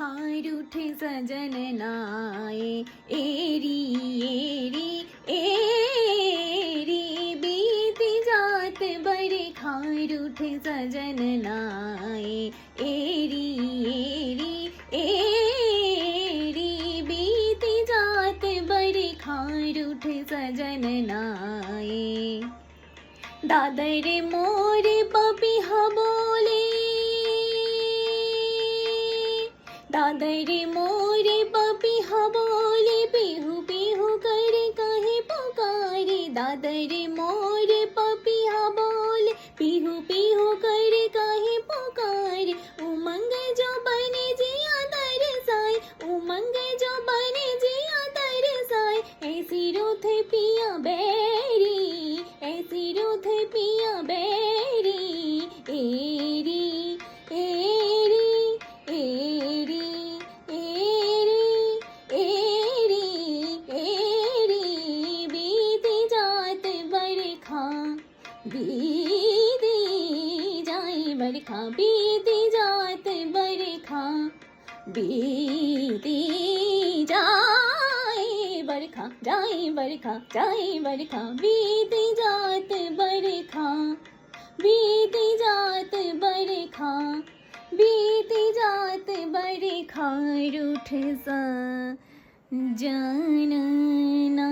खार उठे सजन नाए, एरी एरी एरी बीती जात बड़े खार उठे सजन नाए, एरी एरी एरी बीती जात बड़े खार उठे सजन नाए। दादर मोरे पपिहा बोले, दादर मोरे पपिहा बोले, पीहू पीहू कर कहे पुकारे। दादर मोरे पपिहा बोले, पीहू पीहू कर कहे पुकारे। उमंग जो बने जिया तरसाए, उमंग जो बने जिया तरसाए। ऐसी रूठ पिया बेरी, ऐसी रूठ पिया बेरी। एरी एरी एरी एरी एरी एरी बीती जात बरखा, बीती जाए बरखा, बीती जात बरखा, बीती जाए बरखा, जाए बरखा, जाए बरखा, बीती जात बरखा, बीती जात बरखा, बीती जात बरखा। रूठ सा जानना